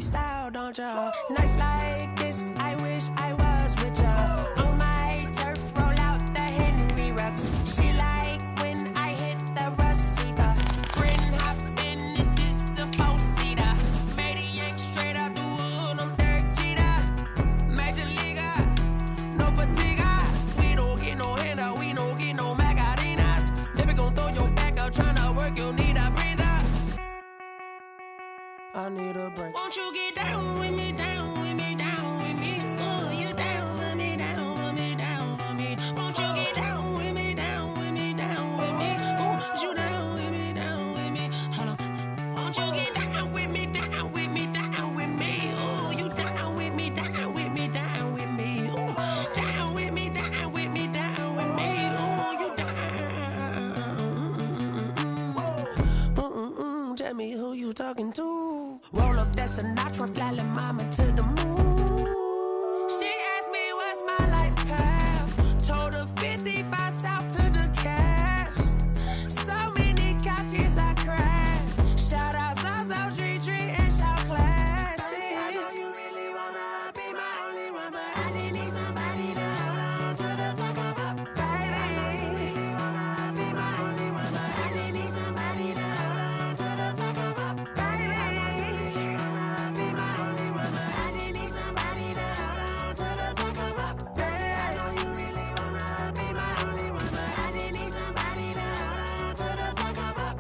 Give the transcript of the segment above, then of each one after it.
Philly style, don't ya? Nights like this, I wish I was with ya. On my turf, roll out the Henry rocks. She like when I hit the receiver. Friend hop in, this is a four-seater. Made a yank straight out the wood, I'm Derek Jeter. Major leaguer, no fatigue. We don't get no handout, we don't get no Macarinas. Never gon' throw your back out, tryna work, you need a breather. I need a break. Won't you get down with me, down with me, down with me? Oh, you down with me, down with me, down with me. Won't you get down with me, down with me, down with me? Oh, you down with me, down with me? Hold on. Won't you get down with me, down with me, down with me? Oh, you down with me, down with me, down with me? Oh, down with me, down with me, down with me? Oh, you down. Tell me who you talking to. Roll up that Sinatra, fly la mama to the moon. She asked me what's my life path. Told her 55 south to the cash. So many couches I cried. Shout out South Street and shout classic. I know you really wanna be my only one, but I need somebody to hold on to the sucker up, baby. I know you really wanna be my only one, but I need somebody to hold on to the sucker up, baby. I know you really wanna be my only one, but I need somebody to hold on to the sucker up, baby. I know you really wanna be my only one, but I need somebody to hold on to the sucker up.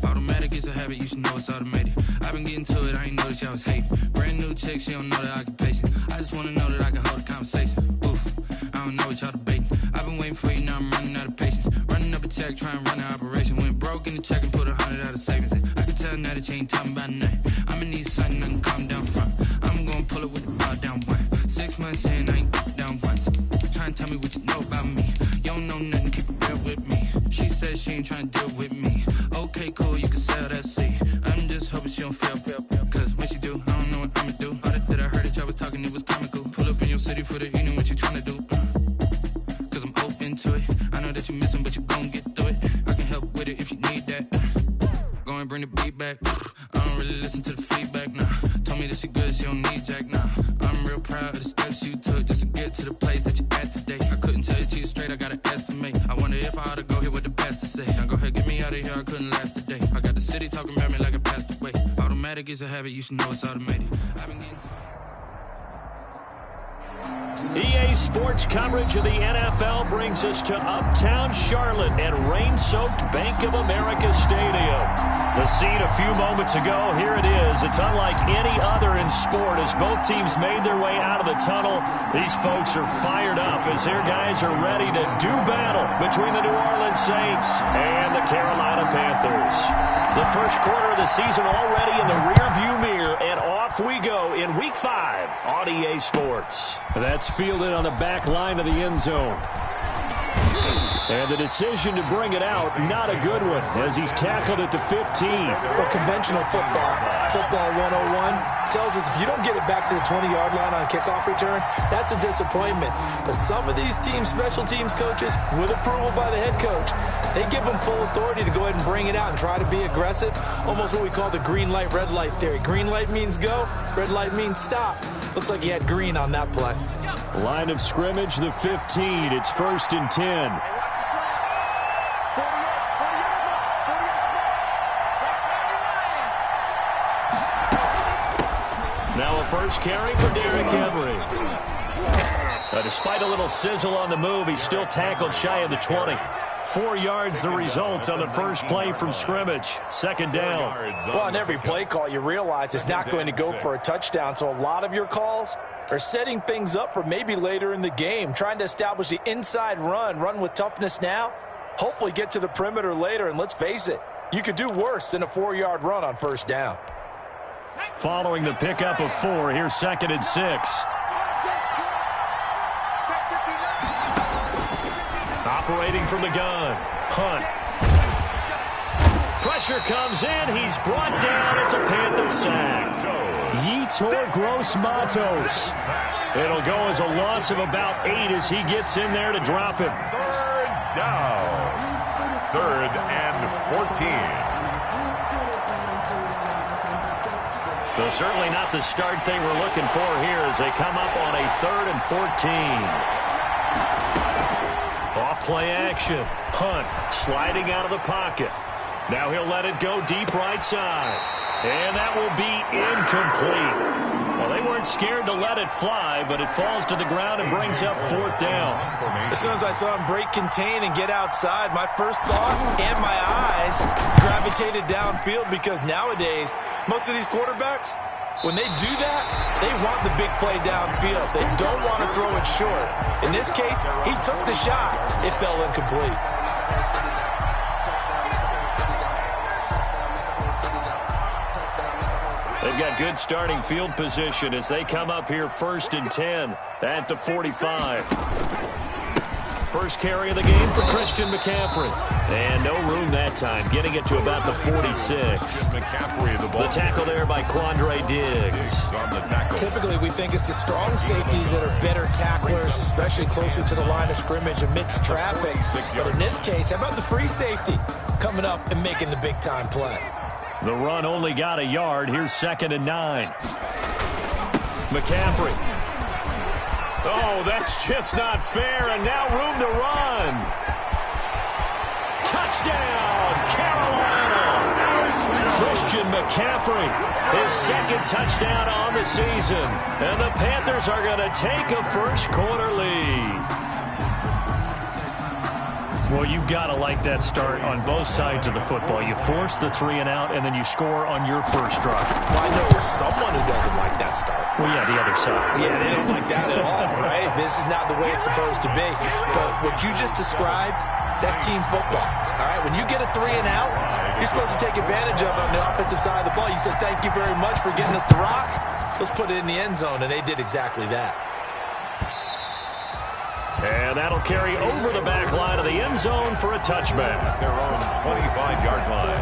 Automatic is a habit, you should know it's automated. I've been getting to it, I ain't noticed y'all was hating. Brand new chick, she don't know the occupation. I just wanna know that I can hold a conversation. Oof, I don't know what y'all debating. I've been waiting for you, now I'm running out of patience. Running up a check, trying to run an operation. Went broke in the check and put 100 out of savings in. I can tell now that you ain't talking about nothing. I'ma need something, I can calm down front. I'm gonna pull it with the bar down one. 6 months in, I ain't down once. Trying to tell me what you know about me. You don't know nothing, keep it real with me. She said she ain't trying to deal with me. Okay, cool, you can sell that seat. I'm just hoping she don't fail. Cause when she do, I don't know what I'ma do. All that I heard that y'all was talking, it was comical. Pull up in your city for the evening, what you trying to do? Cause I'm open to it. I know that you missing, but you gon' get through it. I can help with it if you need that. Go and bring the beat back. I don't really listen to the feedback, nah. Told me that she good, she don't need jack, nah. I'm real proud of the steps you took just to get to the place that you're at today. I couldn't tell it to you straight, I gotta estimate. I wonder if I ought to go here with the best to say. Now go ahead, get me out of here, I couldn't last a day. I got the city talking about me like I passed away. Automatic is a habit, you should know it's automated. I've been getting to EA Sports coverage of the NFL brings us to Uptown Charlotte at rain-soaked Bank of America Stadium. The scene a few moments ago, here it is. It's unlike any other in sport as both teams made their way out of the tunnel. These folks are fired up as their guys are ready to do battle between the New Orleans Saints and the Carolina Panthers. The first quarter of the season already in the rearview mirror, and off we go in Week 5 on EA Sports. That's fielded on the back line of the end zone. And the decision to bring it out, not a good one, as he's tackled at the 15. Well, conventional football 101, tells us if you don't get it back to the 20-yard line on a kickoff return, that's a disappointment. But some of these special teams coaches, with approval by the head coach, they give them full authority to go ahead and bring it out and try to be aggressive, almost what we call the green light, red light theory. Green light means go, red light means stop. Looks like he had green on that play. Line of scrimmage, the 15. It's 1st and 10. Now a first carry for Derrick Henry. Despite a little sizzle on the move, he's still tackled shy of the 20. 4 yards the result on the first play from scrimmage. 2nd down. Well, on every play call, you realize it's not going to go for a touchdown, so a lot of your calls are setting things up for maybe later in the game, trying to establish the inside run with toughness now, hopefully get to the perimeter later, and let's face it, you could do worse than a 4-yard run on first down. Following the pickup of 4, here's 2nd and 6. Operating from the gun, Hunt. Pressure comes in, he's brought down, it's a Panther sack. Yetur Gross-Matos. It'll go as a loss of about 8 as he gets in there to drop him. 3rd down. 3rd and 14. Well, certainly not the start they were looking for here as they come up on a 3rd and 14. Off play action. Hunt sliding out of the pocket. Now he'll let it go deep right side. And that will be incomplete. Well, they weren't scared to let it fly, but it falls to the ground and brings up 4th down. As soon as I saw him break contain and get outside, my first thought and my eyes gravitated downfield, because nowadays, most of these quarterbacks, when they do that, they want the big play downfield. They don't want to throw it short. In this case, he took the shot. It fell incomplete. They've got good starting field position as they come up here 1st and 10 at the 45. First carry of the game for Christian McCaffrey. And no room that time, getting it to about the 46. The tackle there by Quandre Diggs. Typically, we think it's the strong safeties that are better tacklers, especially closer to the line of scrimmage amidst traffic. But in this case, how about the free safety coming up and making the big-time play? The run only got a yard. Here's 2nd and 9. McCaffrey. Oh, that's just not fair, and now room to run. Touchdown, Carolina. Christian McCaffrey, his 2nd touchdown on the season. And the Panthers are going to take a first-quarter lead. Well, you've got to like that start on both sides of the football. You force the 3 and out, and then you score on your first drive. Well, I know someone who doesn't like that start. Well, yeah, the other side. Yeah, they don't like that at all, right? This is not the way it's supposed to be. But what you just described, that's team football, all right? When you get a 3 and out, you're supposed to take advantage of it on the offensive side of the ball. You said, thank you very much for getting us the rock. Let's put it in the end zone, and they did exactly that. And that'll carry over the back line of the end zone for a touchback. Their own 25-yard line.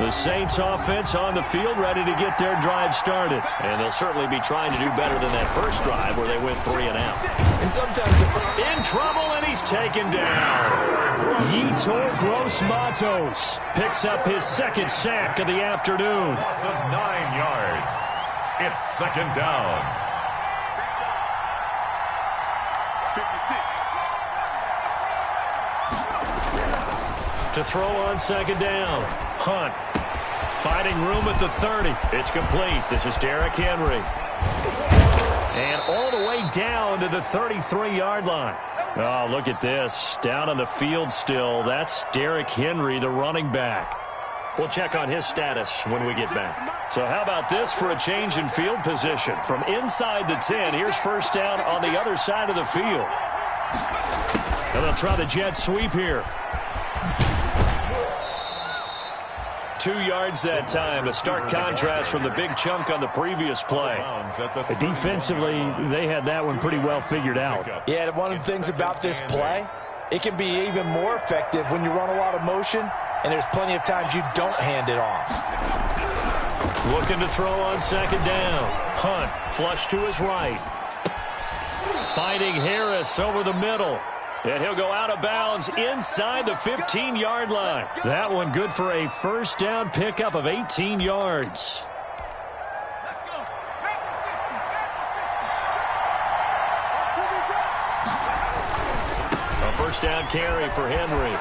The Saints offense on the field, ready to get their drive started. And they'll certainly be trying to do better than that first drive where they went 3 and out. And sometimes in trouble, and he's taken down. Yetur Gross-Matos picks up his 2nd sack of the afternoon. Loss of 9 yards. It's 2nd down. To throw on 2nd down. Hunt. Finding room at the 30. It's complete. This is Derrick Henry. And all the way down to the 33-yard line. Oh, look at this. Down on the field still. That's Derrick Henry, the running back. We'll check on his status when we get back. So how about this for a change in field position? From inside the 10, here's 1st down on the other side of the field. And they'll try the jet sweep here. 2 yards that time. A stark contrast from the big chunk on the previous play. Defensively, they had that one pretty well figured out. Yeah, one of the things about this play, it can be even more effective when you run a lot of motion, and there's plenty of times you don't hand it off. Looking to throw on second down. Hunt, flush to his right. Fighting Harris over the middle. And he'll go out of bounds inside the 15-yard line. That one good for a first down pickup of 18 yards. A first down carry for Henry.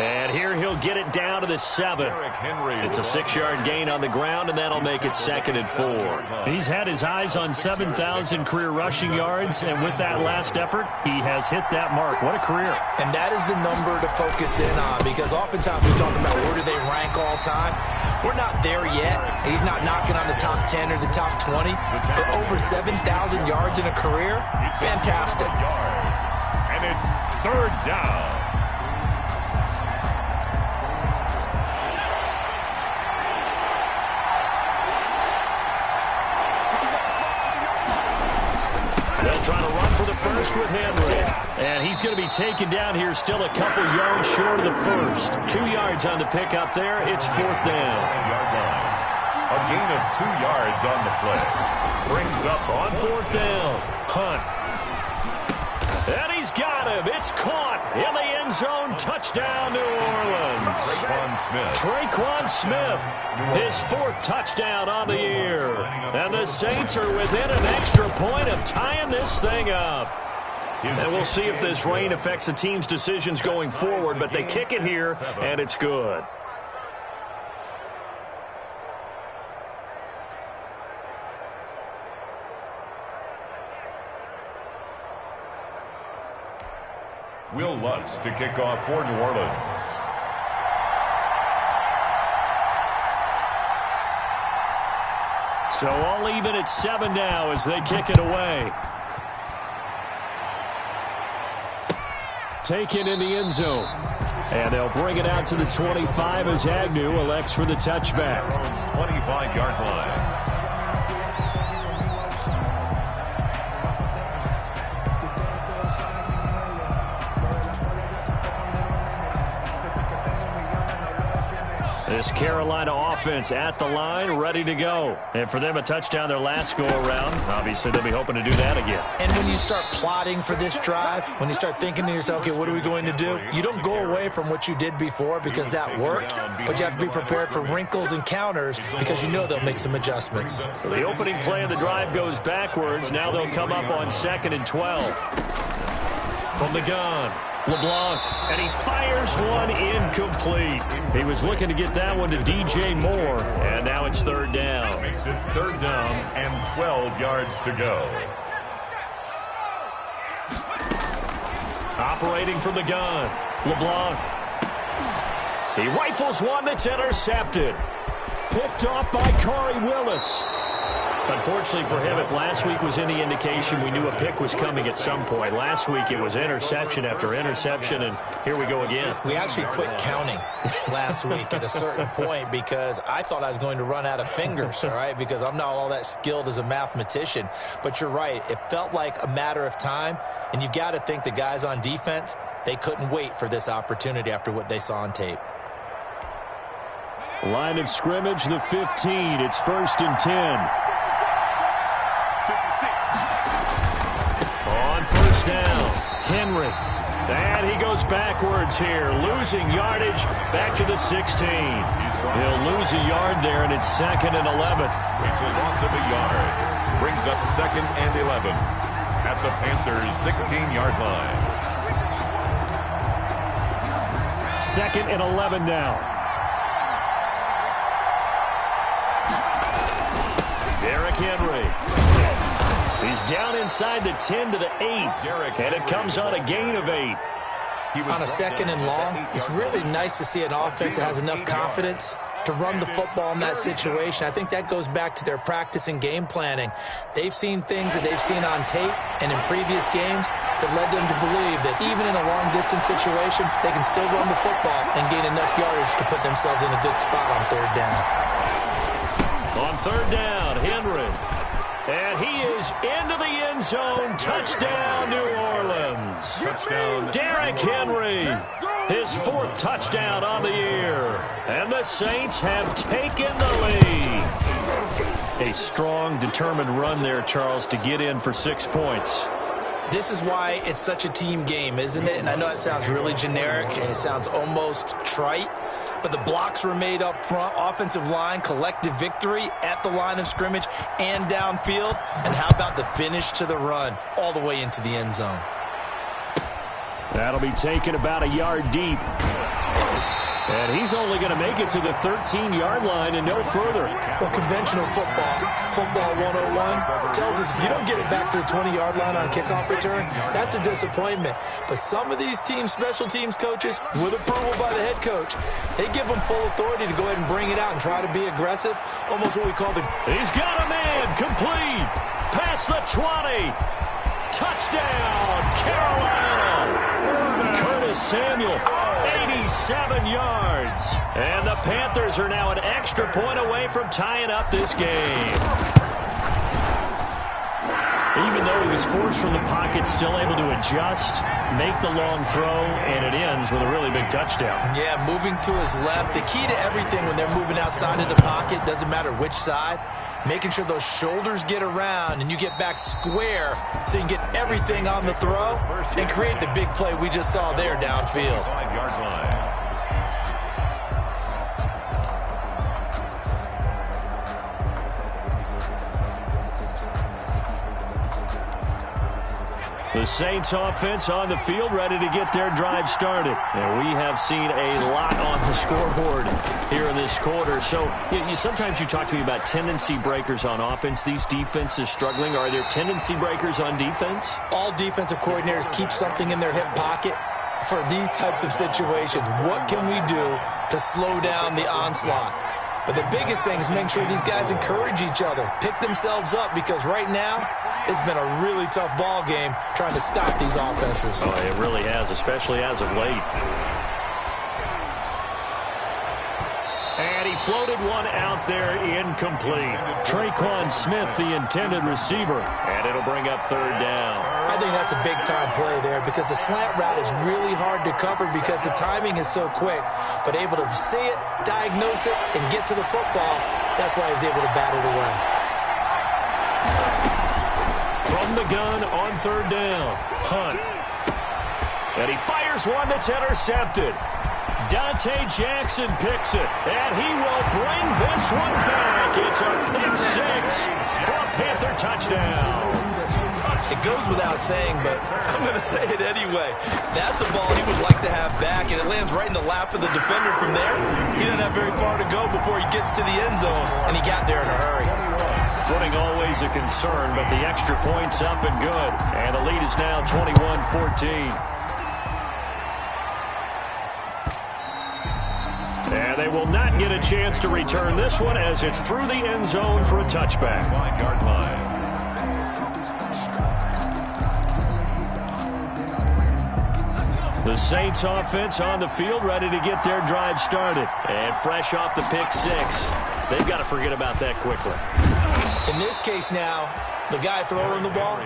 And here he'll get it down to the 7. It's a 6-yard gain on the ground, and that'll make it 2nd and 4. He's had his eyes on 7,000 career rushing yards, and with that last effort, he has hit that mark. What a career. And that is the number to focus in on, because oftentimes we talk about where do they rank all time. We're not there yet. He's not knocking on the top 10 or the top 20, but over 7,000 yards in a career, fantastic. And it's 3rd down. They'll try to run for the first with Henry. And he's going to be taken down here still a couple yards short of the first. 2 yards on the pickup there. It's 4th down. A gain of 2 yards on the play. Brings up on 4th down. Hunt. And he's got him. It's caught in the end zone. Touchdown, New Orleans. Traquan Smith, his 4th touchdown on the year. And the Saints are within an extra point of tying this thing up. And we'll see if this rain affects the team's decisions going forward, but they kick it here, and it's good. Will Lutz to kick off for New Orleans. So all even at 7 now as they kick it away. Taken in the end zone. And they'll bring it out to the 25 as Agnew elects for the touchback. 25-yard line. This Carolina offense at the line, ready to go. And for them, a touchdown their last go-around. Obviously, they'll be hoping to do that again. And when you start plotting for this drive, when you start thinking to yourself, okay, what are we going to do? You don't go away from what you did before because that worked, but you have to be prepared for wrinkles and counters because you know they'll make some adjustments. So the opening play of the drive goes backwards. Now they'll come up on 2nd and 12. From the gun. LeBlanc, and he fires one incomplete. He was looking to get that one to DJ Moore, and now it's 3rd down. Makes it 3rd down and 12 yards to go. Operating from the gun, LeBlanc. He rifles one that's intercepted. Picked off by Corey Willis. Unfortunately for him, if last week was any indication, we knew a pick was coming at some point. Last week it was interception after interception, and here we go again. We actually quit counting last week at a certain point because I thought I was going to run out of fingers, all right, because I'm not all that skilled as a mathematician. But you're right. It felt like a matter of time, and you got to think the guys on defense, they couldn't wait for this opportunity after what they saw on tape. Line of scrimmage, the 15. It's 1st and 10. On 1st down, Henry. And he goes backwards here, losing yardage back to the 16. He'll lose a yard there, and it's 2nd and 11. It's a loss of a yard. Brings up 2nd and 11 at the Panthers' 16-yard line. 2nd and 11 now. Derrick Henry. He's down inside the 10 to the 8, and it comes on a gain of 8. On a 2nd and long, it's really nice to see an offense that has enough confidence to run the football in that situation. I think that goes back to their practice and game planning. They've seen things that they've seen on tape and in previous games. that led them to believe that even in a long-distance situation, they can still run the football and gain enough yardage to put themselves in a good spot on third down. On third down, Henry. And he is into the end zone. Touchdown, New Orleans. Touchdown, Derrick Henry. His 4th touchdown on the year. And the Saints have taken the lead. A strong, determined run there, Charles, to get in for 6 points. This is why it's such a team game, isn't it? And I know it sounds really generic and it sounds almost trite, but the blocks were made up front, offensive line, collective victory at the line of scrimmage and downfield. And how about the finish to the run all the way into the end zone? That'll be taken about a yard deep. And he's only going to make it to the 13-yard line and no further. Well, conventional football 101, tells us if you don't get it back to the 20-yard line on kickoff return, that's a disappointment. But some of these special teams coaches, with approval by the head coach, they give them full authority to go ahead and bring it out and try to be aggressive, almost what we call the... He's got a man, complete, past the 20. Touchdown, Carolina. Curtis Samuel, 87 yards. And the Panthers are now an extra point away from tying up this game. Even though he was forced from the pocket, still able to adjust, make the long throw, and it ends with a really big touchdown. Yeah, moving to his left. The key to everything when they're moving outside of the pocket, doesn't matter which side, making sure those shoulders get around and you get back square so you can get everything on the throw and create the big play we just saw there downfield. 5-yard line. The Saints offense on the field, ready to get their drive started. And we have seen a lot on the scoreboard here in this quarter. So sometimes you talk to me about tendency breakers on offense. These defenses struggling. Are there tendency breakers on defense? All defensive coordinators keep something in their hip pocket for these types of situations. What can we do to slow down the onslaught? But the biggest thing is making sure these guys encourage each other, pick themselves up, because right now it's been a really tough ball game trying to stop these offenses. Oh, it really has, especially as of late. And he floated one out there incomplete. Traquan Smith, the intended receiver, and it'll bring up third down. I think that's a big-time play there because the slant route is really hard to cover because the timing is so quick. But able to see it, diagnose it, and get to the football, that's why he was able to bat it away. From the gun on third down, Hunt. And he fires one that's intercepted. Dante Jackson picks it, and he will bring this one back. It's a pick six for a Panther touchdown. It goes without saying, but I'm going to say it anyway. That's a ball he would like to have back, and it lands right in the lap of the defender from there. He doesn't have very far to go before he gets to the end zone, and he got there in a hurry. Footing always a concern, but the extra point's up and good. And the lead is now 21-14. And they will not get a chance to return this one as it's through the end zone for a touchback. 5-yard line. The Saints offense on the field, ready to get their drive started. And fresh off the pick six. They've got to forget about that quickly. In this case now, the guy throwing the ball,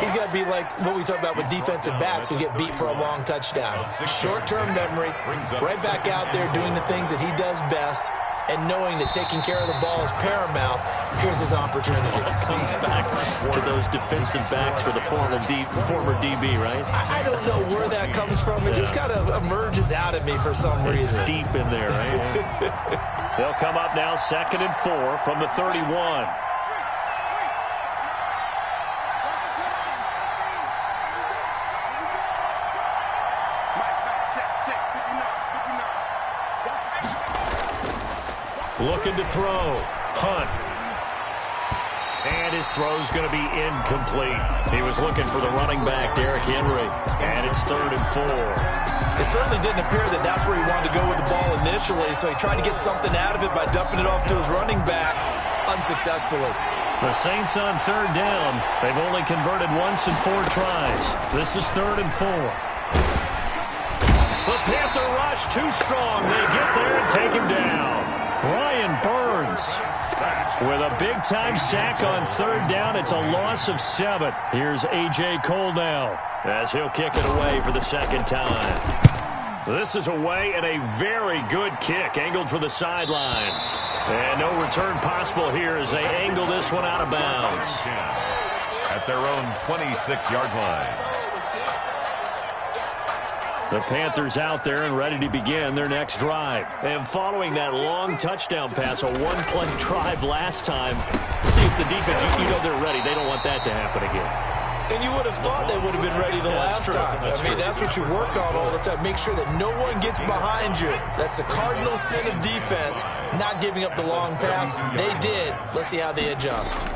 he's got to be like what we talk about with defensive backs who get beat for a long touchdown. Short-term memory, right back out there doing the things that he does best, and knowing that taking care of the ball is paramount. Here's his opportunity. Comes back to those defensive backs for the former DB, right? I don't know where that comes from. It just kind of emerges out of me for some reason. It's deep in there, right? They'll come up now 2nd and 4 from the 31. Looking to throw. Hunt. And his throw's going to be incomplete. He was looking for the running back, Derrick Henry. And it's 3rd and 4. It certainly didn't appear that that's where he wanted to go with the ball initially, so he tried to get something out of it by dumping it off to his running back unsuccessfully. The Saints on third down. They've only converted once in 4 tries. This is 3rd and 4. The Panther rush too strong. They get there and take him down. Brian Burns with a big-time sack on 3rd down. It's a loss of 7. Here's A.J. Cole now as he'll kick it away for the 2nd time. This is away and a very good kick, angled for the sidelines. And no return possible here as they angle this one out of bounds. At their own 26-yard line. The Panthers out there and ready to begin their next drive. And following that long touchdown pass, a one-play drive last time, see if the defense, you know they're ready. They don't want that to happen again. And you would have thought they would have been ready the last time. That's what you work on all the time. Make sure that no one gets behind you. That's the cardinal sin of defense, not giving up the long pass. They did. Let's see how they adjust.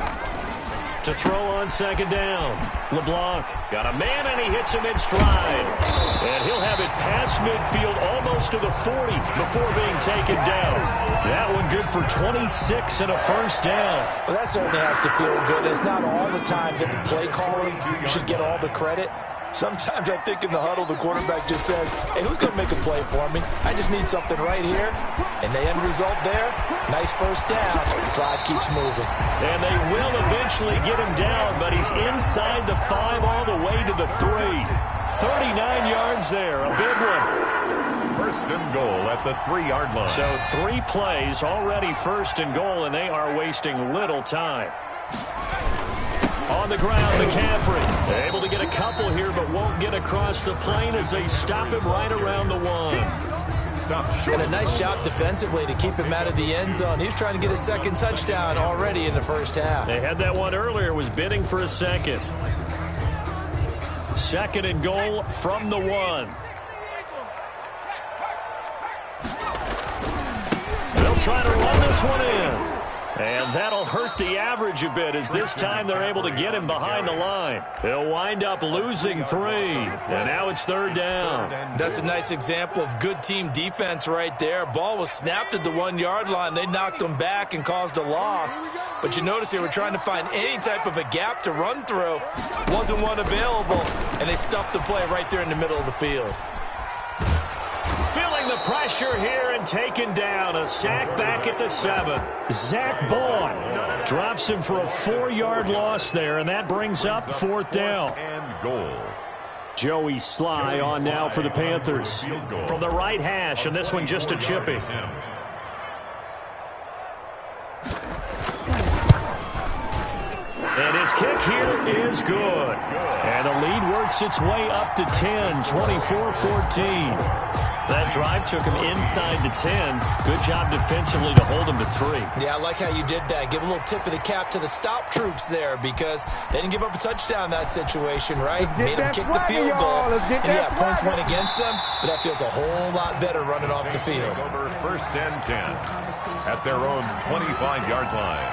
To throw on 2nd down. LeBlanc got a man, and he hits him in stride. And he'll have it past midfield almost to the 40 before being taken down. That one good for 26 and a 1st down. Well, that certainly has to feel good. It's not all the time that the play caller should get all the credit. Sometimes I think in the huddle, the quarterback just says, hey, who's going to make a play for me? I just need something right here. And the end result there, nice 1st down. The drive keeps moving. And they will eventually get him down, but he's inside the 5 all the way to the 3. 39 yards there, a big one. 1st and goal at the 3-yard line. So 3 plays, already 1st and goal, and they are wasting little time. On the ground, McCaffrey. They're able to get a couple here, but won't get across the plane as they stop him right around the 1. Stop short. And a nice job defensively to keep him out of the end zone. He's trying to get a 2nd touchdown already in the 1st half. They had that one earlier, was bidding for a 2nd. 2nd and goal from the 1. They'll try to run this one in. And that'll hurt the average a bit as this time they're able to get him behind the line. They'll wind up losing 3. And now it's 3rd down. That's a nice example of good team defense right there. Ball was snapped at the 1-yard line. They knocked them back and caused a loss. But you notice they were trying to find any type of a gap to run through. Wasn't one available. And they stuffed the play right there in the middle of the field. Feeling the pressure here and taken down. A sack back at the 7. Zach Bourne drops him for a 4-yard loss there, and that brings up 4th down. And goal. Joey Sly on now for the Panthers. From the right hash, and this one just a chipping. And his kick here is good. And the lead works its way up to 10, 24-14. That drive took him inside the 10. Good job defensively to hold him to 3. Yeah, I like how you did that. Give a little tip of the cap to the stop troops there because they didn't give up a touchdown in that situation, right? Made them kick the field goal. And yeah, points went against them, but that feels a whole lot better running off the field. Over 1st and 10 at their own 25-yard line.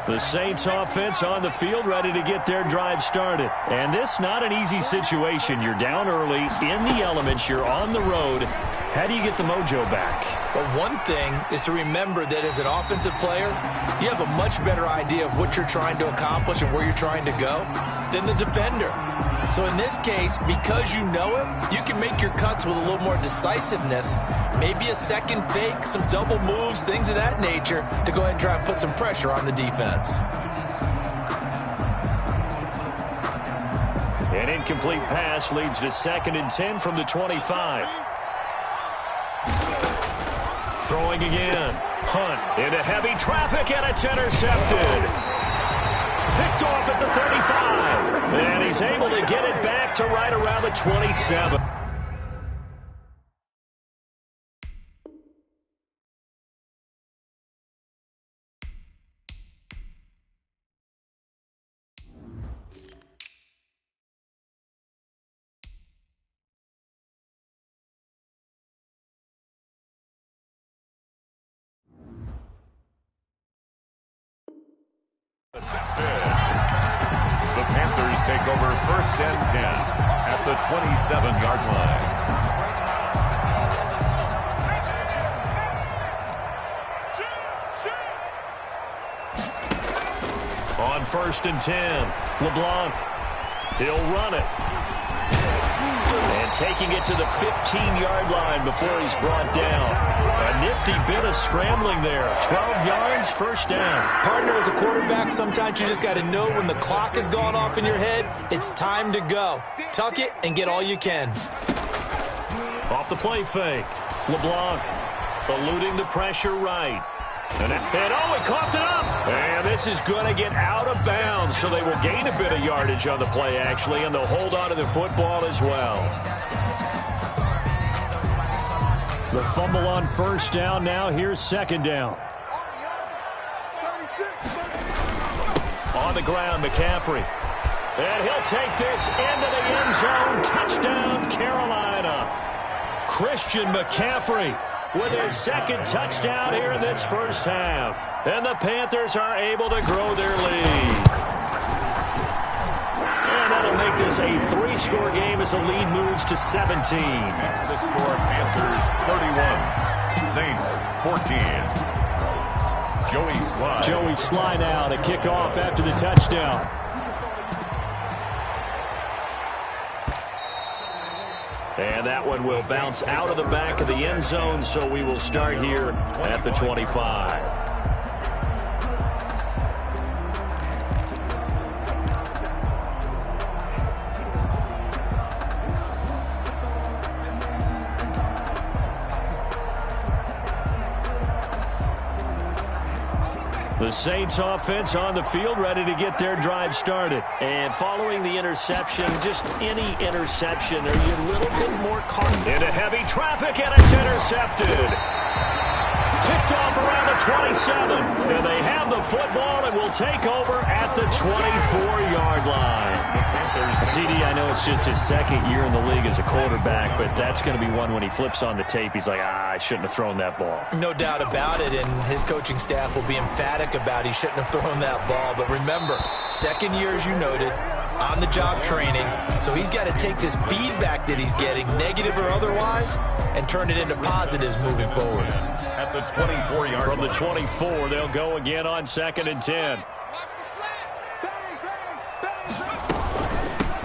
The Saints offense on the field ready to get their drive started. And this not an easy situation. You're down early, in the elements, you're on the road. How do you get the mojo back? Well, one thing is to remember that as an offensive player, you have a much better idea of what you're trying to accomplish and where you're trying to go than the defender. So in this case, because you know it, you can make your cuts with a little more decisiveness, maybe a 2nd fake, some double moves, things of that nature to go ahead and try and put some pressure on the defense. An incomplete pass leads to 2nd and 10 from the 25. Throwing again. Hunt into heavy traffic, and it's intercepted. Picked off at the 35. And he's able to get it back to right around the 27. The Panthers take over 1st and 10 at the 27-yard line. 1st and 10. LeBlanc. He'll run it. And taking it to the 15-yard line before he's brought down. A nifty bit of scrambling there. 12 yards, 1st down. Partner, as a quarterback, sometimes you just got to know when the clock has gone off in your head, it's time to go. Tuck it and get all you can. Off the play fake. LeBlanc eluding the pressure right. And he coughed it up. And this is going to get out of bounds, so they will gain a bit of yardage on the play, actually, and they'll hold on to the football as well. The fumble on 1st down. Now here's 2nd down. On the ground, McCaffrey. And he'll take this into the end zone. Touchdown, Carolina. Christian McCaffrey with his 2nd touchdown here in this 1st half. And the Panthers are able to grow their lead. And that'll make this a 3-score game as the lead moves to 17. That's the score. Panthers 31, Saints 14. Joey Sly now to kick off after the touchdown. And that one will bounce out of the back of the end zone, so we will start here at the 25. The Saints offense on the field, ready to get their drive started. And following the interception, just any interception, are you a little bit more caught into heavy traffic, and it's intercepted. Picked off around the 27. And they have the football and will take over at the 24-yard line. CD, I know it's just his 2nd year in the league as a quarterback, but that's going to be one when he flips on the tape. He's like, I shouldn't have thrown that ball. No doubt about it, and his coaching staff will be emphatic about he shouldn't have thrown that ball. But remember, 2nd year, as you noted, on-the-job training. So he's got to take this feedback that he's getting, negative or otherwise, and turn it into positives moving forward. At the 24-yard line. From the 24, they'll go again on 2nd and 10.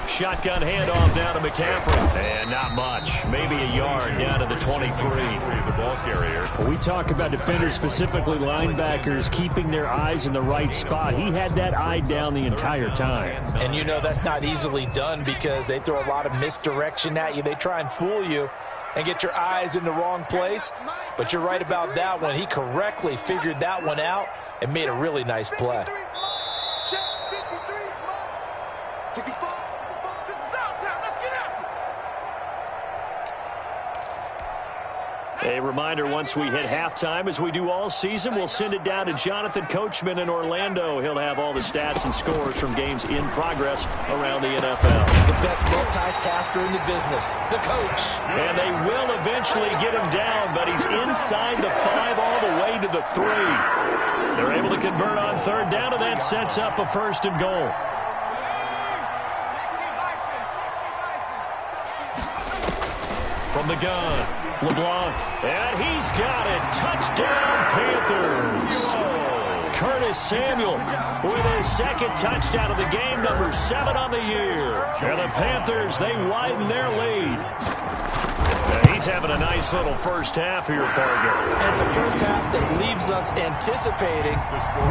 Shotgun handoff down to McCaffrey. And not much. Maybe a yard down to the 23. The ball carrier. When we talk about defenders, specifically linebackers, keeping their eyes in the right spot, he had that eye down the entire time. And you know that's not easily done because they throw a lot of misdirection at you. They try and fool you and get your eyes in the wrong place. But you're right about that one. He correctly figured that one out and made a really nice play. A reminder, once we hit halftime, as we do all season, we'll send it down to Jonathan Coachman in Orlando. He'll have all the stats and scores from games in progress around the NFL. The best multitasker in the business, the coach. And they will eventually get him down, but he's inside the 5 all the way to the 3. They're able to convert on 3rd down, and that sets up a 1st and goal. From the gun, LeBlanc, and he's got it. Touchdown, Panthers. Curtis Samuel with his 2nd touchdown of the game, number 7 on the year. And the Panthers, they widen their lead. And he's having a nice little 1st half here, partner. And it's a 1st half that leaves us anticipating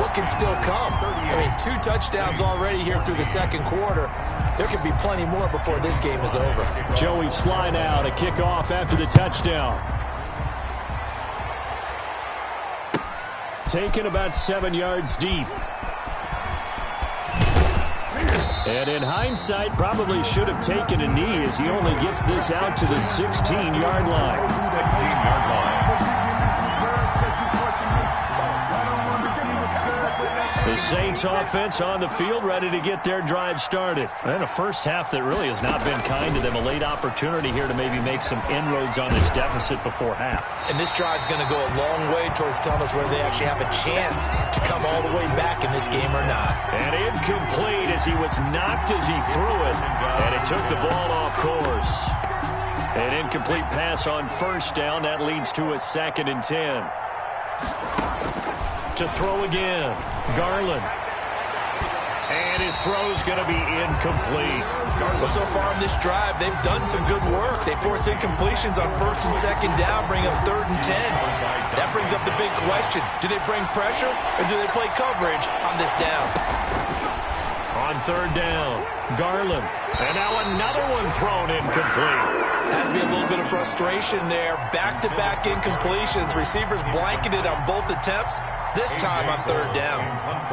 what can still come. I mean, 2 touchdowns already here through the 2nd quarter. There could be plenty more before this game is over. Joey Sly now to kick off after the touchdown. Taken about 7 yards deep. And in hindsight, probably should have taken a knee as he only gets this out to the 16-yard line. 16-yard line. The Saints offense on the field, ready to get their drive started. And a 1st half that really has not been kind to them. A late opportunity here to maybe make some inroads on this deficit before half. And this drive's going to go a long way towards telling us whether they actually have a chance to come all the way back in this game or not. And incomplete as he was knocked as he threw it. And it took the ball off course. An incomplete pass on 1st down. That leads to a 2nd and 10. To throw again, Garland. And his throw's going to be incomplete. Well, so far in this drive, they've done some good work. They force incompletions on 1st and 2nd down, bring up 3rd and 10. That brings up the big question. Do they bring pressure or do they play coverage on this down? On 3rd down, Garland. And now another one thrown incomplete. Has to be a little bit of frustration there. Back-to-back incompletions. Receivers blanketed on both attempts, this time on 3rd down.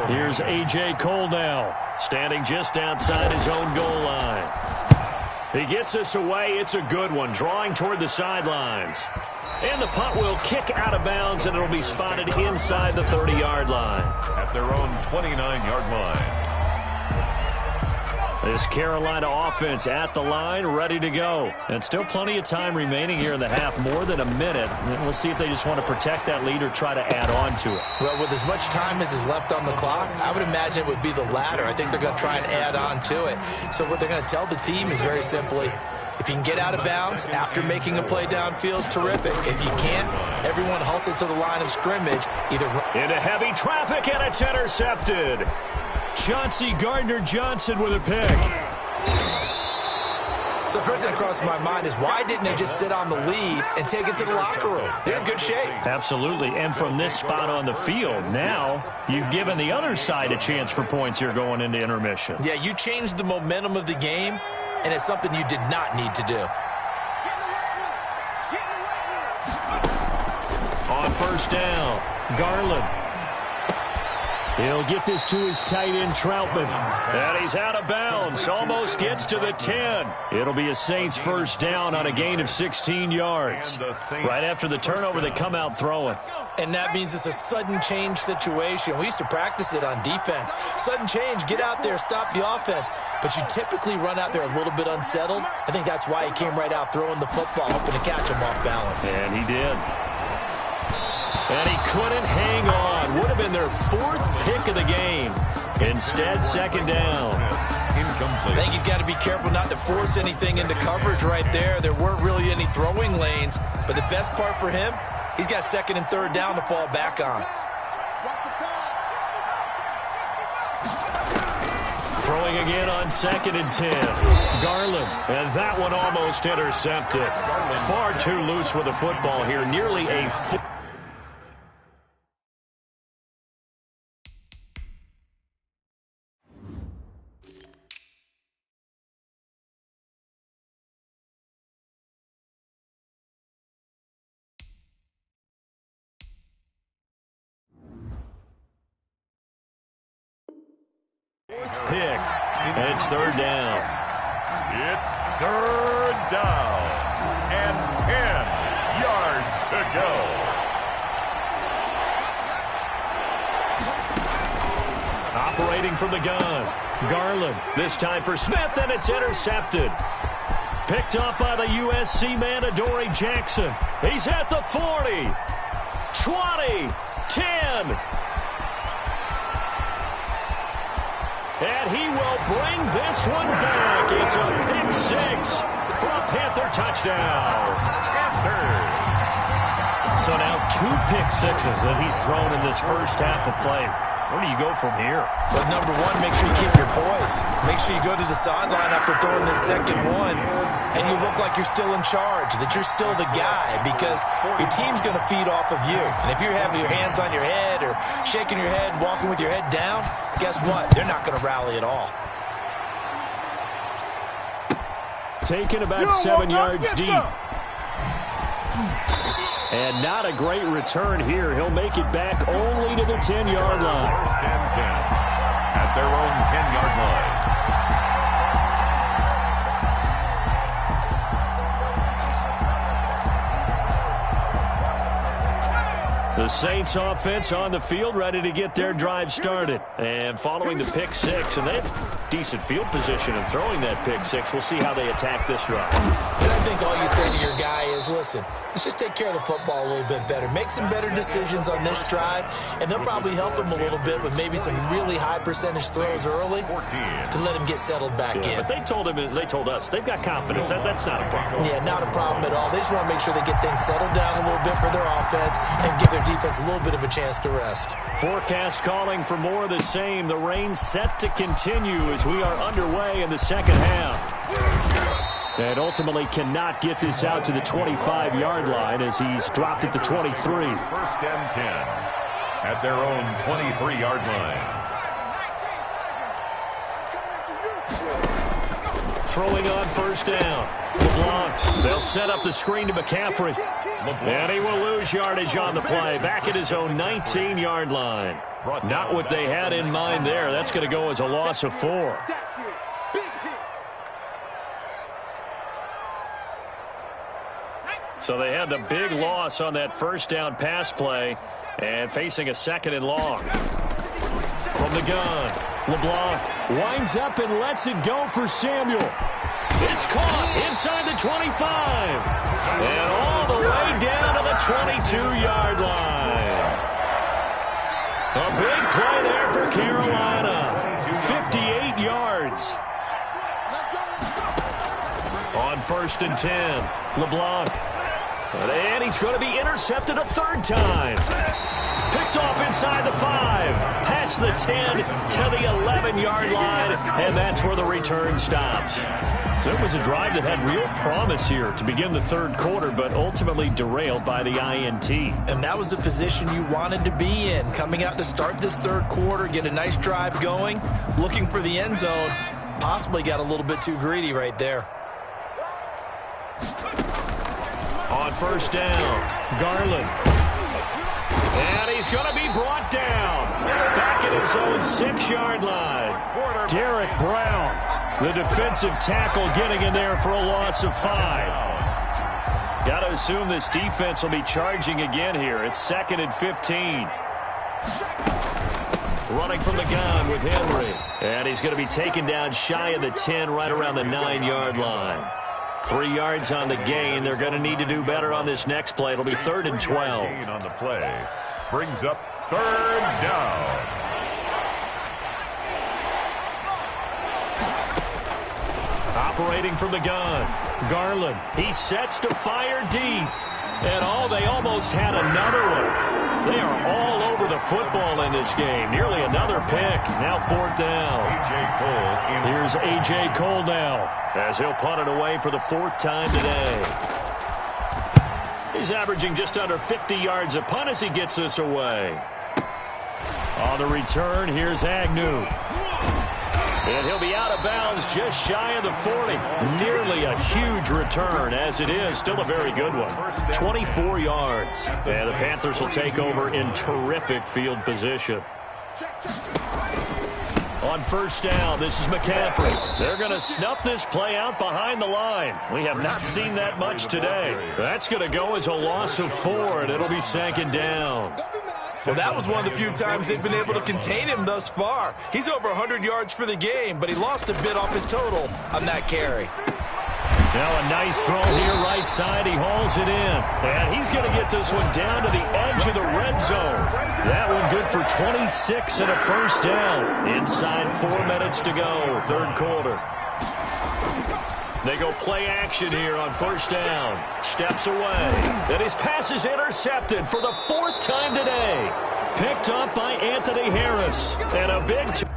Here's A.J. Cole now, standing just outside his own goal line. He gets this away. It's a good one, drawing toward the sidelines. And the punt will kick out of bounds, and it'll be spotted inside the 30-yard line. At their own 29-yard line. This Carolina offense at the line, ready to go. And still plenty of time remaining here in the half, more than a minute. Let's see if they just want to protect that lead or try to add on to it. Well, with as much time as is left on the clock, I would imagine it would be the latter. I think they're going to try and add on to it. So what they're going to tell the team is very simply, if you can get out of bounds after making a play downfield, terrific. If you can't, everyone hustle to the line of scrimmage. Either into heavy traffic, and it's intercepted. Chauncey Gardner-Johnson with a pick. So the first thing that crosses my mind is, why didn't they just sit on the lead and take it to the locker room? They're in good shape. Absolutely. And from this spot on the field, now you've given the other side a chance for points here going into intermission. Yeah, you changed the momentum of the game, and it's something you did not need to do. On 1st down, Garland. He'll get this to his tight end, Troutman. And he's out of bounds. Almost gets to the 10. It'll be a Saints 1st down on a gain of 16 yards. Right after the turnover, they come out throwing. And that means it's a sudden change situation. We used to practice it on defense. Sudden change, get out there, stop the offense. But you typically run out there a little bit unsettled. I think that's why he came right out throwing the football, hoping to catch him off balance. And he did. And he couldn't hang on. Would have been their 4th pick of the game. Instead, 2nd down. I think he's got to be careful not to force anything into coverage right there. There weren't really any throwing lanes. But the best part for him, he's got 2nd and 3rd down to fall back on. Throwing again on 2nd and 10. Garland. And that one almost intercepted. Far too loose with the football here. Nearly a foot. Pick, and it's 3rd down. It's 3rd down and 10 yards to go. Operating from the gun, Garland, this time for Smith, and it's intercepted. Picked up by the USC man, Adoree Jackson. He's at the 40, 20, 10. And he will bring this one back. It's a pick 6 for a Panther touchdown. So now 2 pick sixes that he's thrown in this first half of play. Where do you go from here? But number one, make sure you keep your poise. Make sure you go to the sideline after throwing this 2nd one, and you look like you're still in charge, that you're still the guy, because your team's going to feed off of you. And if you're having your hands on your head or shaking your head and walking with your head down, guess what? They're not going to rally at all. Taken about 7 yards deep. And not a great return here. He'll make it back only to the 10-yard line. 1st and 10 at their own 10-yard line. The Saints offense on the field, ready to get their drive started. And following the pick 6, and they've decent field position and throwing that pick six. We'll see how they attack this drive. And I think all you say to your guy is, listen, let's just take care of the football a little bit better. Make some better decisions on this drive, and they'll probably help him a little bit with maybe some really high percentage throws early to let him get settled back in. But they told us they've got confidence. That's not a problem. Yeah, not a problem at all. They just want to make sure they get things settled down a little bit for their offense and give their defense a little bit of a chance to rest. Forecast calling for more of the same. The rain set to continue as we are underway in the second half. And ultimately cannot get this out to the 25-yard line as he's dropped it to 23. First and 10 at their own 23-yard line. Throwing on first down. LeBlanc. They'll set up the screen to McCaffrey. And he will lose yardage on the play. Back at his own 19-yard line. Not what they had in mind there. That's going to go as a loss of 4. So they had the big loss on that first down pass play and facing a second and long. From the gun, LeBlanc winds up and lets it go for Samuel. It's caught inside the 25 and all the way down to the 22-yard line. A big play there for Carolina. 58 yards. On first and 10, LeBlanc. And he's going to be intercepted a third time. Picked off inside the 5. Past the 10 to the 11-yard line. And that's where the return stops. So it was a drive that had real promise here to begin the third quarter, but ultimately derailed by the INT. And that was the position you wanted to be in. Coming out to start this third quarter, get a nice drive going, looking for the end zone. Possibly got a little bit too greedy right there. On first down, Garland. And he's going to be brought down. Back at his own 6-yard line. Derek Brown, the defensive tackle, getting in there for a loss of 5. Got to assume this defense will be charging again here. It's 2nd and 15. Running from the gun with Henry. And he's going to be taken down shy of the 10, right around the 9-yard line. 3 yards on the gain. They're going to need to do better on this next play. It'll be 3rd and 12. On the play brings up 3rd down. Operating from the gun, Garland. He sets to fire deep. And they almost had another one. They are all over the football in this game. Nearly another pick. Now 4th down. Here's A.J. Cole now as he'll punt it away for the 4th time today. He's averaging just under 50 yards a punt as he gets this away. On the return, here's Agnew. And he'll be out of bounds just shy of the 40. Nearly a huge return, as it is. Still a very good one. 24 yards. And the Panthers will take over in terrific field position. On first down, this is McCaffrey. They're going to snuff this play out behind the line. We have not seen that much today. That's going to go as a loss of 4, and it'll be 2nd down. Well, that was one of the few times they've been able to contain him thus far. He's over 100 yards for the game, but he lost a bit off his total on that carry. Now a nice throw here right side. He hauls it in. And he's going to get this one down to the edge of the red zone. That one good for 26 and a first down. Inside 4 minutes to go, third quarter. They go play action here on first down. Steps away. And his pass is intercepted for the 4th time today. Picked up by Anthony Harris. And a big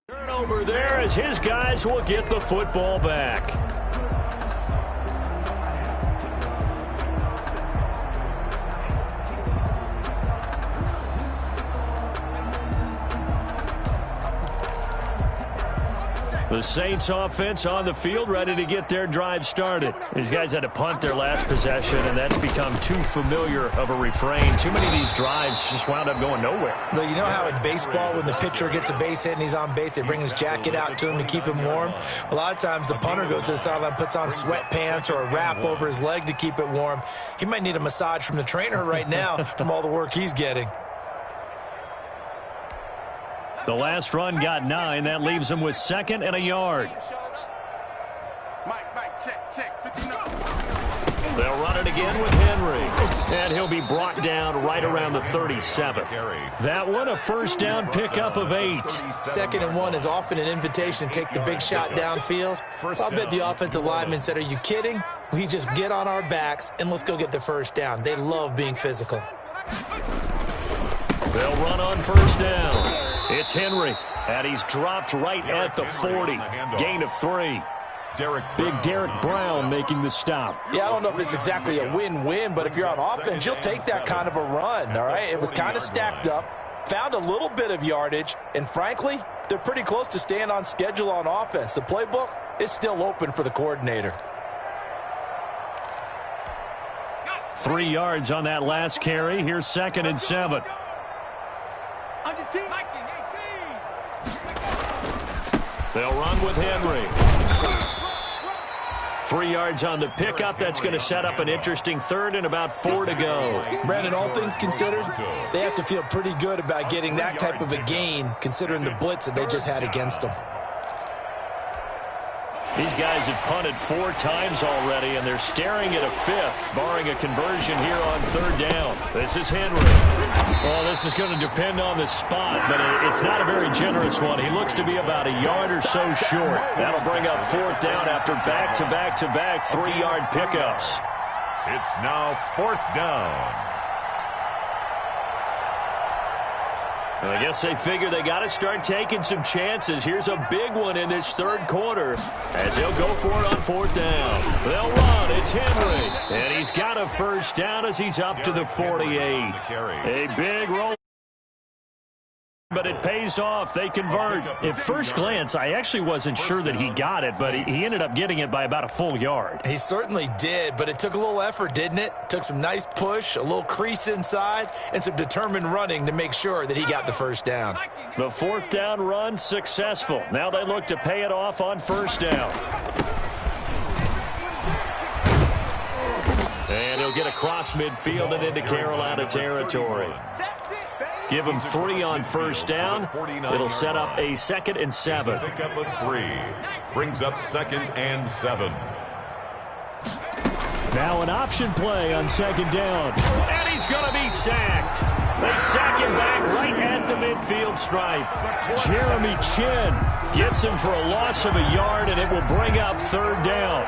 turnover there as his guys will get the football back. The Saints offense on the field, ready to get their drive started. These guys had to punt their last possession, and that's become too familiar of a refrain. Too many of these drives just wound up going nowhere. Well, you know how in baseball, when the pitcher gets a base hit and he's on base, they bring his jacket out to him to keep him warm? A lot of times the punter goes to the sideline, puts on sweatpants or a wrap over his leg to keep it warm. He might need a massage from the trainer right now from all the work he's getting. The last run got 9. That leaves him with 2nd and a yard. They'll run it again with Henry. And he'll be brought down right around the 37. That one, a first down pickup of 8. 2nd and 1 is often an invitation to take the big shot downfield. I'll bet the offensive lineman said, "Are you kidding? We just get on our backs and let's go get the first down." They love being physical. They'll run on first down. It's Henry, and he's dropped right at the 40. Gain of 3. Big Derek Brown making the stop. Yeah, I don't know if it's exactly a win-win, but if you're on offense, you'll take that kind of a run, all right? It was kind of stacked up, found a little bit of yardage, and frankly, they're pretty close to staying on schedule on offense. The playbook is still open for the coordinator. 3 yards on that last carry. Here's 2nd and 7. They'll run with Henry. 3 yards on the pickup. That's going to set up an interesting 3rd and about 4 to go. Brandon, all things considered, they have to feel pretty good about getting that type of a gain, considering the blitz that they just had against them. These guys have punted 4 times already, and they're staring at a 5th, barring a conversion here on 3rd down. This is Henry. Well, this is going to depend on the spot, but it's not a very generous one. He looks to be about a yard or so short. That'll bring up 4th down after back-to-back-to-back 3-yard pickups. It's now 4th down. And I guess they figure they got to start taking some chances. Here's a big one in this 3rd quarter as they'll go for it on 4th down. They'll run. It's Henry. And he's got a first down as he's up to the 48. A big roll. But it pays off. They convert. At first glance, I actually wasn't sure that he got it, but he ended up getting it by about a full yard. He certainly did, but it took a little effort, didn't it? Took some nice push, a little crease inside, and some determined running to make sure that he got the first down. The 4th down run successful. Now they look to pay it off on 1st down. And he'll get across midfield and into Carolina territory. Give him 3 on 1st down. It'll set up a 2nd and 7. Pickup of 3. Brings up 2nd and 7. Now an option play on 2nd down. And he's going to be sacked. They sack him back right at the midfield stripe. Jeremy Chin gets him for a loss of a yard, and it will bring up 3rd down.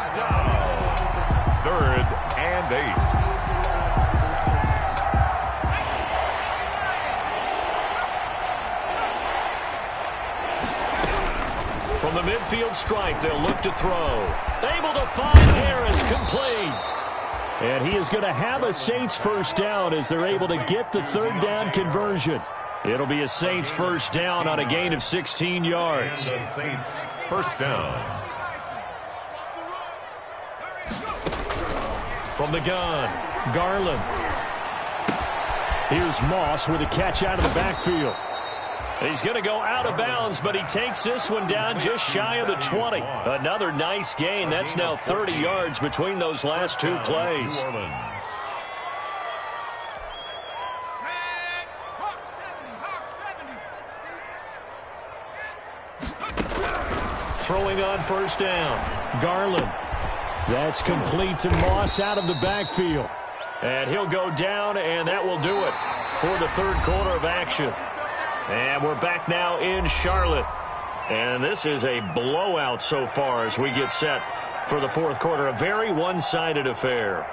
3rd and 8. From the midfield stripe, they'll look to throw. Able to find Harris, complete. And he is going to have a Saints first down as they're able to get the 3rd down conversion. It'll be a Saints first down on a gain of 16 yards. And the Saints first down. From the gun, Garland. Here's Moss with a catch out of the backfield. He's going to go out of bounds, but he takes this one down just shy of the 20. Another nice gain. That's now 30 yards between those last 2 plays. Throwing on 1st down, Garland. That's complete to Moss out of the backfield. And he'll go down, and that will do it for the 3rd quarter of action. And we're back now in Charlotte. And this is a blowout so far as we get set for the 4th quarter. A very one-sided affair.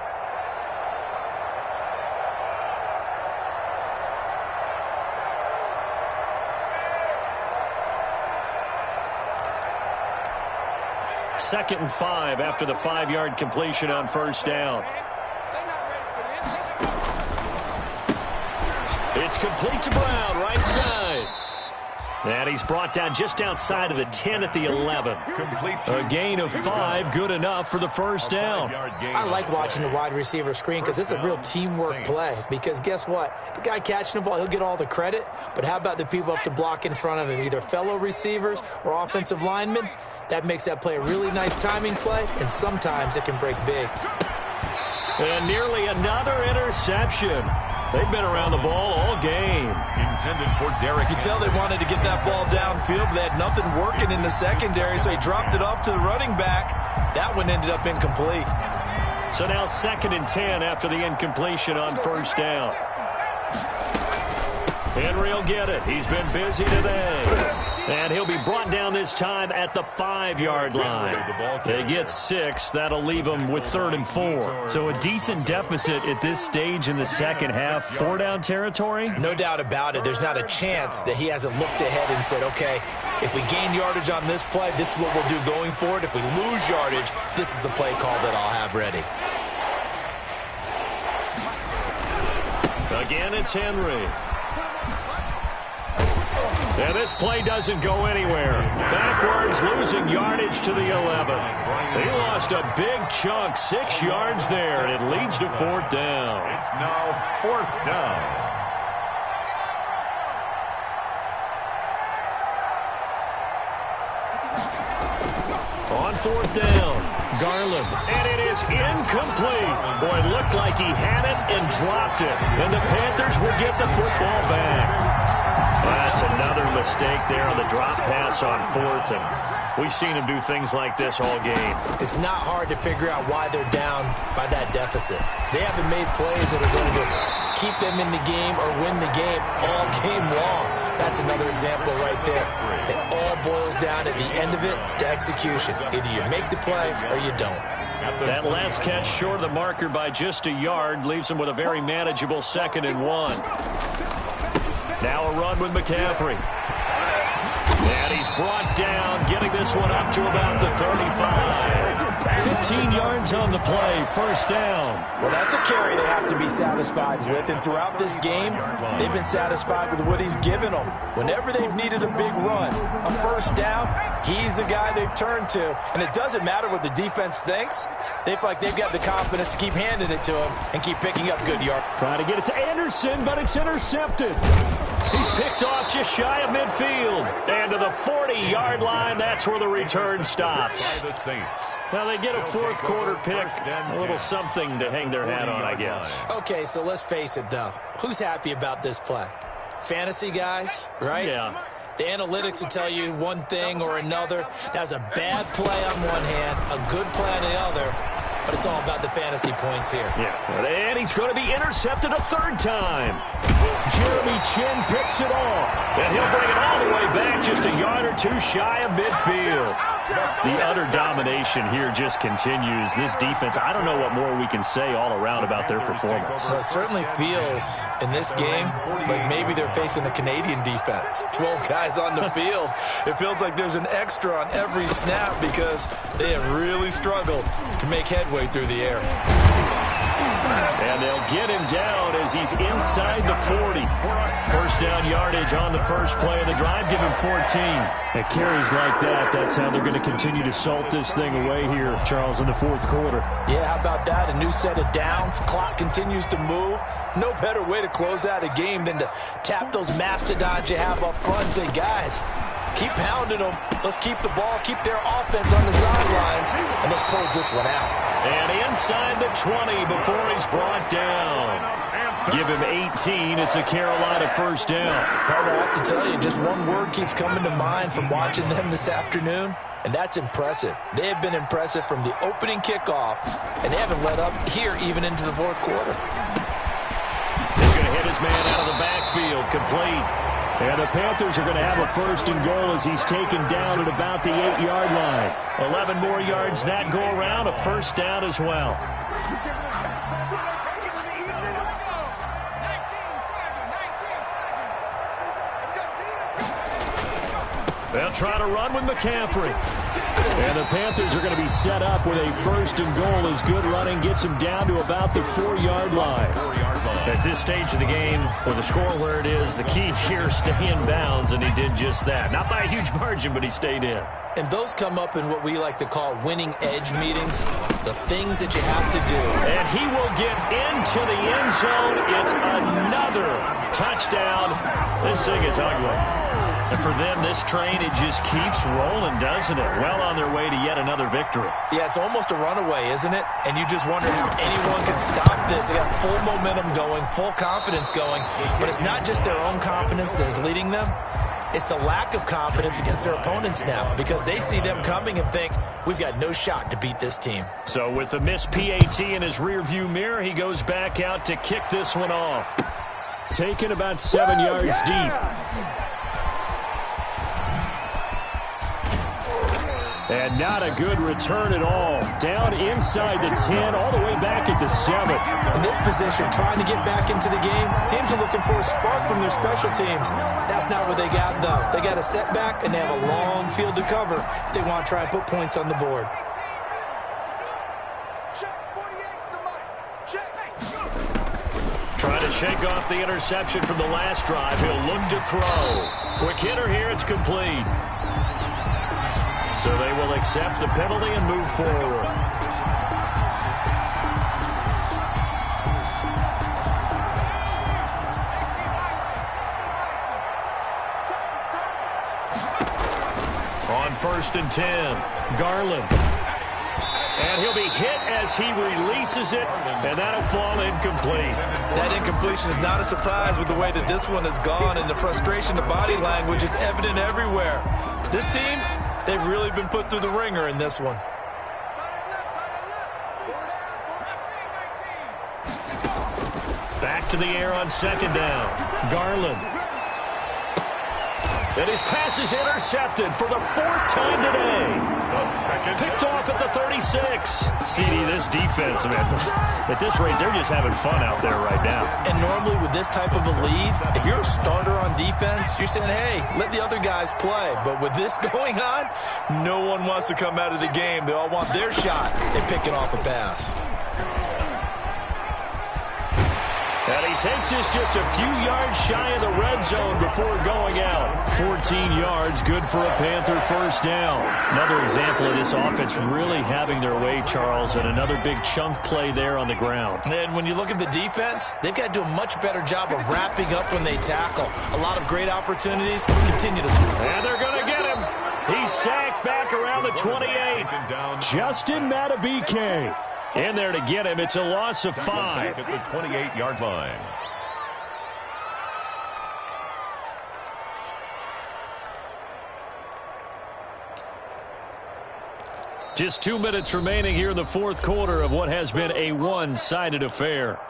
Second and 5 after the 5-yard completion on 1st down. It's complete to Brown, right side. And he's brought down just outside of the 10 at the 11. A gain of 5, good enough for the first down. I like watching the wide receiver screen because it's a real teamwork play. Because guess what? The guy catching the ball, he'll get all the credit. But how about the people up to block in front of him, either fellow receivers or offensive linemen? That makes that play a really nice timing play, and sometimes it can break big. And nearly another interception. They've been around the ball all game. Intended for Derrick. You can tell they wanted to get that ball downfield, but they had nothing working in the secondary, so he dropped it off to the running back. That one ended up incomplete. So now 2nd and 10 after the incompletion on first down. Henry will get it. He's been busy today. And he'll be brought down this time at the 5-yard line. They get 6. That'll leave them with 3rd and 4. So a decent deficit at this stage in the second half. 4-down territory? No doubt about it. There's not a chance that he hasn't looked ahead and said, okay, if we gain yardage on this play, this is what we'll do going forward. If we lose yardage, this is the play call that I'll have ready. Again, it's Henry. And this play doesn't go anywhere. Backwards, losing yardage to the 11. They lost a big chunk, 6 yards there, and it leads to 4th down. It's now 4th down. On 4th down, Garland. And it is incomplete. Boy, it looked like he had it and dropped it. And the Panthers will get the football back. That's another mistake there on the drop pass on 4th, and we've seen him do things like this all game. It's not hard to figure out why they're down by that deficit. They haven't made plays that are going to keep them in the game or win the game all game long. That's another example right there. It all boils down at the end of it to execution. Either you make the play or you don't. That last catch short of the marker by just a yard leaves them with a very manageable 2nd and 1. Now a run with McCaffrey. And he's brought down, getting this one up to about the 35. 15 yards on the play, 1st down. Well, that's a carry they have to be satisfied with. And throughout this game, they've been satisfied with what he's given them. Whenever they've needed a big run, a 1st down, he's the guy they've turned to. And it doesn't matter what the defense thinks. They feel like they've got the confidence to keep handing it to him and keep picking up good yards. Trying to get it to Anderson, but it's intercepted. He's picked off just shy of midfield. And to the 40-yard line, that's where the return stops. By the Saints. Well, they get a 4th quarter pick. A little something to hang their hat on, I guess. Okay, so let's face it, though. Who's happy about this play? Fantasy guys, right? Yeah. The analytics will tell you one thing or another. That's a bad play on one hand, a good play on the other. But it's all about the fantasy points here. Yeah, and he's going to be intercepted a 3rd time. Jeremy Chin picks it off. And he'll bring it all the way back just a yard or 2 shy of midfield. The utter domination here just continues. This defense, I don't know what more we can say all around about their performance. Well, it certainly feels in this game like maybe they're facing a Canadian defense. 12 guys on the field. It feels like there's an extra on every snap because they have really struggled to make headway through the air. And they'll get him down as he's inside the 40. 1st down yardage on the first play of the drive. Give him 14. At carries like that, that's how they're going to continue to salt this thing away here, Charles, in the 4th quarter. Yeah, how about that? A new set of downs. Clock continues to move. No better way to close out a game than to tap those mastodons you have up front and say, guys, keep pounding them. Let's keep the ball, keep their offense on the sidelines, and let's close this one out. And inside the 20 before he's brought down. Give him 18. It's a Carolina 1st down. Carter, I have to tell you, just one word keeps coming to mind from watching them this afternoon, and that's impressive. They have been impressive from the opening kickoff, and they haven't let up here even into the 4th quarter. He's going to hit his man out of the backfield, complete. And the Panthers are going to have a 1st and goal as he's taken down at about the 8-yard line. 11 more yards that go around, a 1st down as well. They'll try to run with McCaffrey. And the Panthers are going to be set up with a 1st and goal as good running gets him down to about the 4-yard line. And this stage of the game, with the score where it is, the key here, stay in bounds, and he did just that. Not by a huge margin, but he stayed in. And those come up in what we like to call winning edge meetings, the things that you have to do. And he will get into the end zone. It's another touchdown. This thing is ugly. And for them, this train, it just keeps rolling, doesn't it? Well on their way to yet another victory. Yeah, it's almost a runaway, isn't it? And you just wonder how anyone can stop this. They got full momentum going, full confidence going. But it's not just their own confidence that's leading them. It's the lack of confidence against their opponents now, because they see them coming and think, we've got no shot to beat this team. So with the missed PAT in his rearview mirror, he goes back out to kick this one off. Taken about 7 yards deep. And not a good return at all. Down inside the 10, all the way back at the 7. In this position, trying to get back into the game, teams are looking for a spark from their special teams. That's not what they got, though. They got a setback, and they have a long field to cover if they want to try and put points on the board. Trying to shake off the interception from the last drive. He'll look to throw. Quick hitter here, it's complete. So they will accept the penalty and move forward. On 1st and 10, Garland. And he'll be hit as he releases it, and that'll fall incomplete. That incompletion is not a surprise with the way that this one has gone, and the frustration, the body language is evident everywhere. This team, they've really been put through the ringer in this one. Back to the air on 2nd down. Garland. And his pass is intercepted for the 4th time today. Picked off at the 36. CD, this defense, man, at this rate, they're just having fun out there right now. And normally with this type of a lead, if you're a starter on defense, you're saying, hey, let the other guys play. But with this going on, no one wants to come out of the game. They all want their shot at picking off a pass. And he takes this just a few yards shy of the red zone before going out. 14 yards, good for a Panther 1st down. Another example of this offense really having their way, Charles, and another big chunk play there on the ground. And when you look at the defense, they've got to do a much better job of wrapping up when they tackle. A lot of great opportunities. Continue to see. And they're going to get him. He's sacked back around the 28. Justin Matabike. In there to get him. It's a loss of 5. At the 28-yard line. Just 2 minutes remaining here in the 4th quarter of what has been a one-sided affair.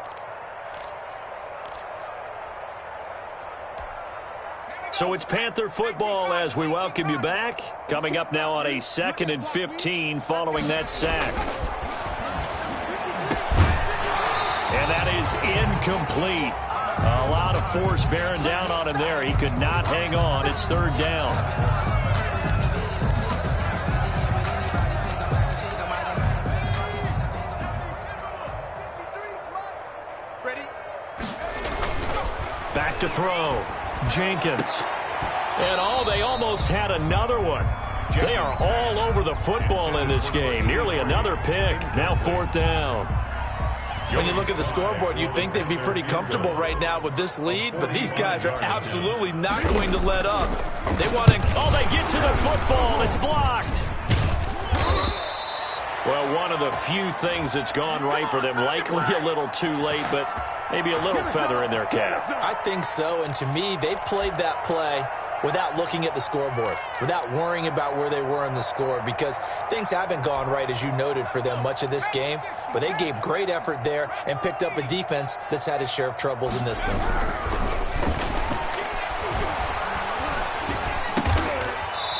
So it's Panther football as we welcome you back. Coming up now on a 2nd and 15 following that sack. And that is incomplete. A lot of force bearing down on him there. He could not hang on. It's 3rd down. Back to throw. Jenkins. And they almost had another one. They are all over the football in this game. Nearly another pick. Now 4th down. When you look at the scoreboard, you'd think they'd be pretty comfortable right now with this lead, but these guys are absolutely not going to let up. They want to... Oh, they get to the football. It's blocked. Well, one of the few things that's gone right for them, likely a little too late, but maybe a little feather in their cap. I think so, and to me, they played that play without looking at the scoreboard, without worrying about where they were in the score, because things haven't gone right, as you noted, for them much of this game, but they gave great effort there and picked up a defense that's had its share of troubles in this one.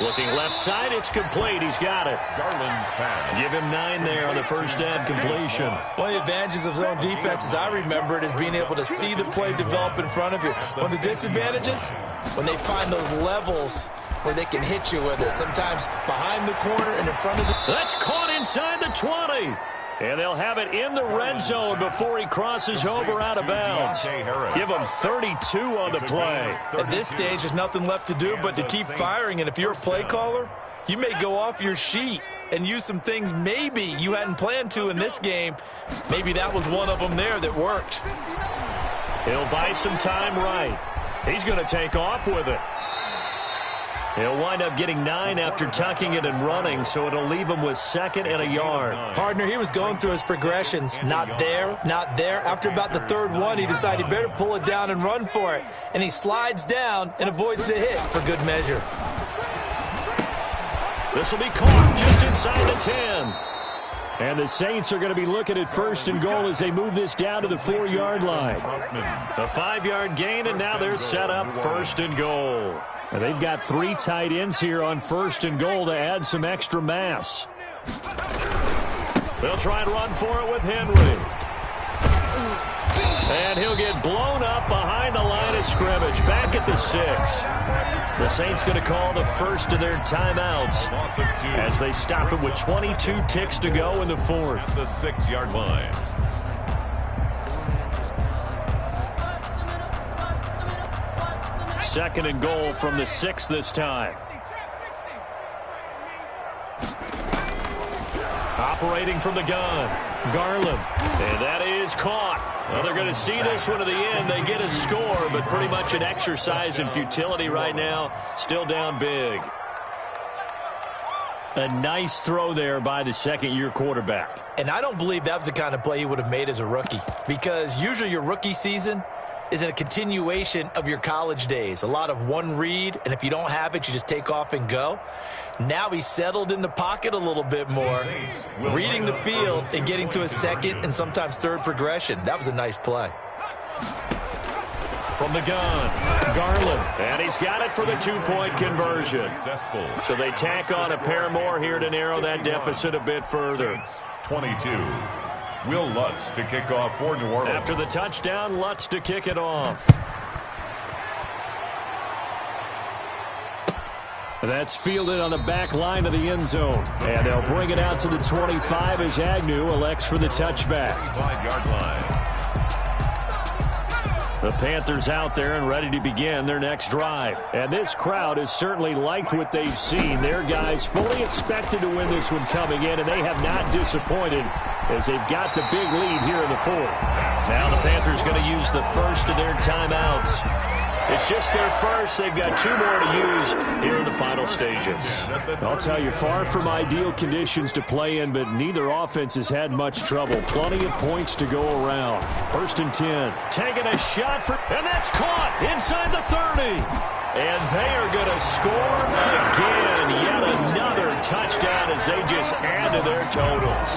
Looking left side, it's complete. He's got it. Garland's pass. Give him 9 there on the first down completion. One of the advantages of zone defense, as I remember it, is being able to see the play develop in front of you. One of the disadvantages, when they find those levels where they can hit you with it, sometimes behind the corner and in front of the... That's caught inside the 20. And they'll have it in the red zone before he crosses over out of bounds. Give him 32 on the play. At this stage, there's nothing left to do but to keep firing. And if you're a play caller, you may go off your sheet and use some things maybe you hadn't planned to in this game. Maybe that was one of them there that worked. He'll buy some time right. He's going to take off with it. He'll wind up getting 9 after tucking it and running, so it'll leave him with 2nd and a yard. Partner, he was going through his progressions. Not there, not there. After about the 3rd one, he decided he better pull it down and run for it. And he slides down and avoids the hit for good measure. This will be caught just inside the 10. And the Saints are going to be looking at 1st and goal as they move this down to the 4-yard line. A 5-yard gain, and now they're set up 1st and goal. And they've got 3 tight ends here on 1st and goal to add some extra mass. They'll try and run for it with Henry. And he'll get blown up behind the line of scrimmage, back at the 6. The Saints going to call the first of their timeouts as they stop it with 22 ticks to go in the 4th. The 6-yard line. Second and goal from the 6 this time. Operating from the gun, Garland. And that is caught. Well, they're going to see this one to the end. They get a score, but pretty much an exercise in futility right now. Still down big. A nice throw there by the 2nd-year quarterback. And I don't believe that was the kind of play he would have made as a rookie, because usually your rookie season is a continuation of your college days. A lot of one read, and if you don't have it, you just take off and go. Now he's settled in the pocket a little bit more, reading the field and getting to his 2nd and sometimes 3rd progression. That was a nice play. From the gun, Garland. And he's got it for the 2-point conversion. So they tack on a pair more here to narrow that deficit a bit further. 22. Will Lutz to kick off for New Orleans. After the touchdown, Lutz to kick it off. That's fielded on the back line of the end zone. And they'll bring it out to the 25 as Agnew elects for the touchback. 5-yard line. The Panthers out there and ready to begin their next drive. And this crowd has certainly liked what they've seen. Their guys fully expected to win this one coming in, and they have not disappointed as they've got the big lead here in the 4th. Now the Panthers going to use the first of their timeouts. It's just their first. They've got 2 more to use here in the final stages. I'll tell you, far from ideal conditions to play in, but neither offense has had much trouble. Plenty of points to go around. 1st and 10. Taking a shot for, and that's caught inside the 30. And they are going to score again. Yet another touchdown as they just add to their totals.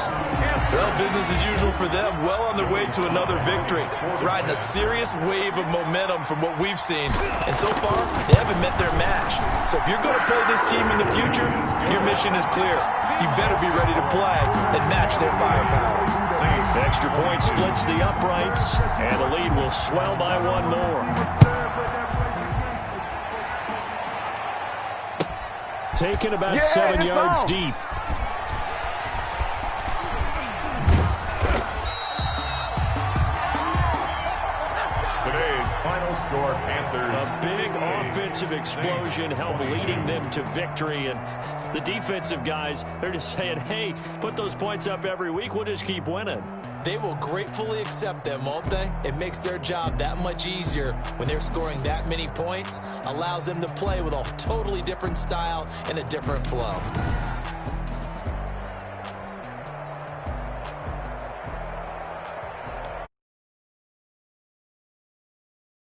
Well, business as usual for them. Well on their way to another victory. Riding a serious wave of momentum from what we've seen. And so far, they haven't met their match. So if you're going to play this team in the future, your mission is clear. You better be ready to play and match their firepower. Extra point splits the uprights, and the lead will swell by 1 more. Taken about 7 yards deep. Today's final score, Panthers. A big offensive explosion helped leading them to victory. And the defensive guys, they're just saying, hey, put those points up every week. We'll just keep winning. They will gratefully accept them, won't they? It makes their job that much easier when they're scoring that many points. Allows them to play with a totally different style and a different flow.